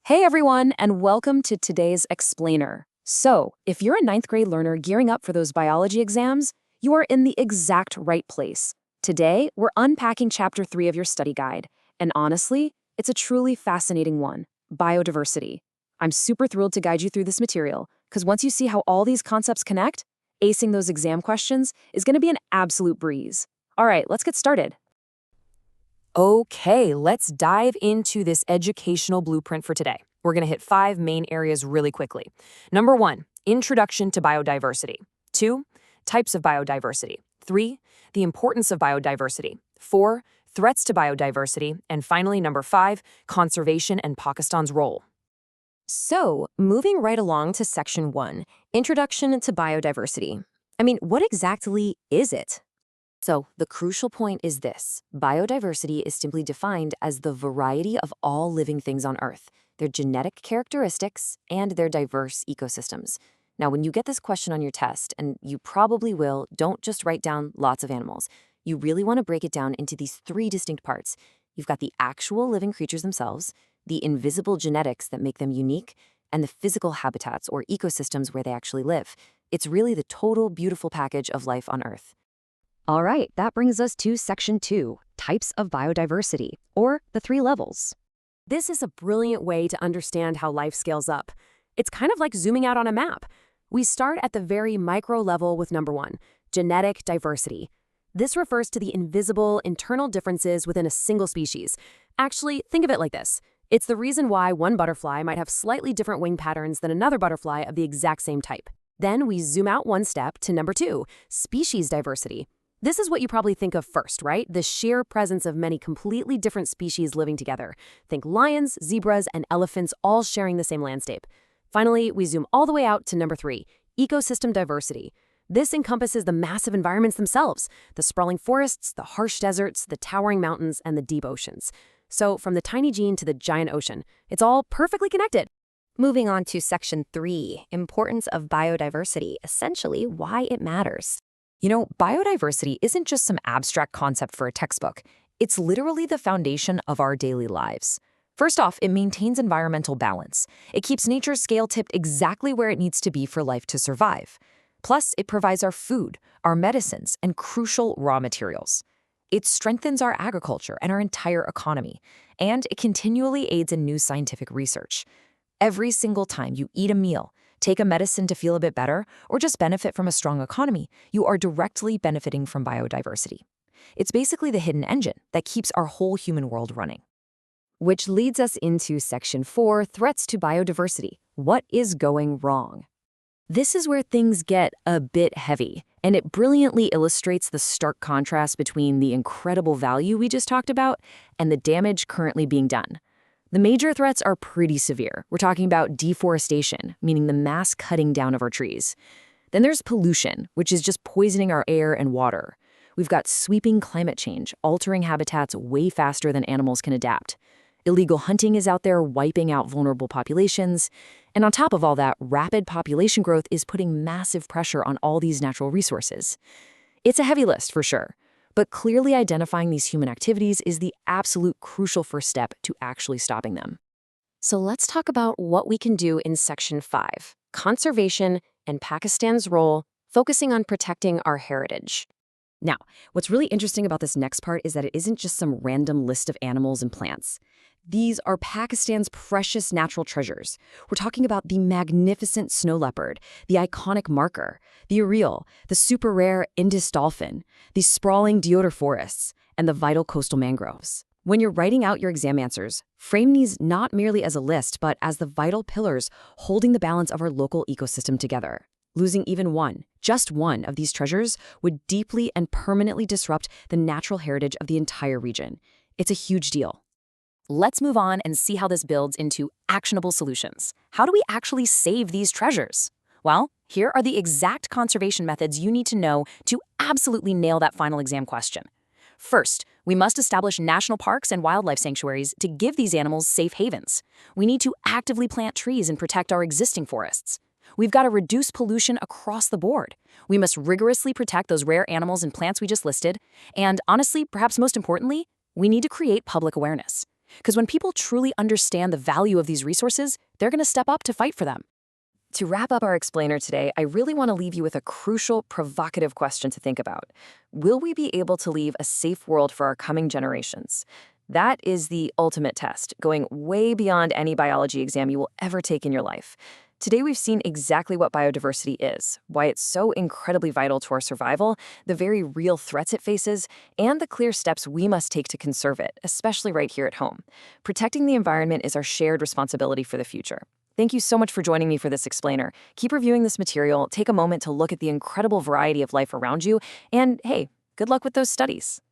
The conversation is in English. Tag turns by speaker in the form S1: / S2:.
S1: Hey everyone, and welcome to today's Explainer. So, if you're a ninth grade learner gearing up for those biology exams, you are in the exact right place. Today, we're unpacking Chapter 3 of your study guide, and honestly, it's a truly fascinating one, biodiversity. I'm super thrilled to guide you through this material, because once you see how all these concepts connect, acing those exam questions is going to be an absolute breeze. All right, let's get started. Okay, let's dive into this educational blueprint for today. We're going to hit 5 main areas really quickly. Number 1, introduction to biodiversity. 2, types of biodiversity. 3, the importance of biodiversity. 4, threats to biodiversity. And finally, number 5, conservation and Pakistan's role.
S2: So, moving right along to Section 1, Introduction to Biodiversity. What exactly is it? So, the crucial point is this. Biodiversity is simply defined as the variety of all living things on Earth, their genetic characteristics, and their diverse ecosystems. Now, when you get this question on your test, and you probably will, don't just write down lots of animals. You really want to break it down into these 3 distinct parts. You've got the actual living creatures themselves, the invisible genetics that make them unique, and the physical habitats or ecosystems where they actually live. It's really the total beautiful package of life on Earth. All right, that brings us to Section 2, Types of Biodiversity, or the 3 levels.
S1: This is a brilliant way to understand how life scales up. It's kind of like zooming out on a map. We start at the very micro level with number 1, genetic diversity. This refers to the invisible internal differences within a single species. Actually, think of it like this. It's the reason why one butterfly might have slightly different wing patterns than another butterfly of the exact same type. Then we zoom out one step to number 2, species diversity. This is what you probably think of first, right? The sheer presence of many completely different species living together. Think lions, zebras, and elephants all sharing the same landscape. Finally, we zoom all the way out to number 3, ecosystem diversity. This encompasses the massive environments themselves, the sprawling forests, the harsh deserts, the towering mountains, and the deep oceans. So from the tiny gene to the giant ocean, it's all perfectly connected.
S2: Moving on to Section 3, Importance of Biodiversity, essentially why it matters.
S1: Biodiversity isn't just some abstract concept for a textbook. It's literally the foundation of our daily lives. First off, it maintains environmental balance. It keeps nature's scale tipped exactly where it needs to be for life to survive. Plus, it provides our food, our medicines, and crucial raw materials. It strengthens our agriculture and our entire economy, and it continually aids in new scientific research. Every single time you eat a meal, take a medicine to feel a bit better, or just benefit from a strong economy, you are directly benefiting from biodiversity. It's basically the hidden engine that keeps our whole human world running. Which leads us into Section 4, Threats to Biodiversity. What is going wrong? This is where things get a bit heavy, and it brilliantly illustrates the stark contrast between the incredible value we just talked about and the damage currently being done. The major threats are pretty severe. We're talking about deforestation, meaning the mass cutting down of our trees. Then there's pollution, which is just poisoning our air and water. We've got sweeping climate change, altering habitats way faster than animals can adapt. Illegal hunting is out there wiping out vulnerable populations. And on top of all that, rapid population growth is putting massive pressure on all these natural resources. It's a heavy list for sure. But clearly identifying these human activities is the absolute crucial first step to actually stopping them. So let's talk about what we can do in Section 5, Conservation and Pakistan's role, focusing on protecting our heritage. Now, what's really interesting about this next part is that it isn't just some random list of animals and plants. These are Pakistan's precious natural treasures. We're talking about the magnificent snow leopard, the iconic markhor, the urial, the super rare Indus dolphin, the sprawling deodar forests, and the vital coastal mangroves. When you're writing out your exam answers, frame these not merely as a list, but as the vital pillars holding the balance of our local ecosystem together. Losing even one, just one of these treasures would deeply and permanently disrupt the natural heritage of the entire region. It's a huge deal. Let's move on and see how this builds into actionable solutions. How do we actually save these treasures? Well, here are the exact conservation methods you need to know to absolutely nail that final exam question. First, we must establish national parks and wildlife sanctuaries to give these animals safe havens. We need to actively plant trees and protect our existing forests. We've got to reduce pollution across the board. We must rigorously protect those rare animals and plants we just listed. And honestly, perhaps most importantly, we need to create public awareness.
S3: Because when people truly understand the value of these resources, they're going to step up to fight for them.
S1: To wrap up our explainer today, I really want to leave you with a crucial, provocative question to think about. Will we be able to leave a safe world for our coming generations? That is the ultimate test, going way beyond any biology exam you will ever take in your life. Today, we've seen exactly what biodiversity is, why it's so incredibly vital to our survival, the very real threats it faces, and the clear steps we must take to conserve it, especially right here at home. Protecting the environment is our shared responsibility for the future. Thank you so much for joining me for this explainer. Keep reviewing this material, take a moment to look at the incredible variety of life around you, and hey, good luck with those studies.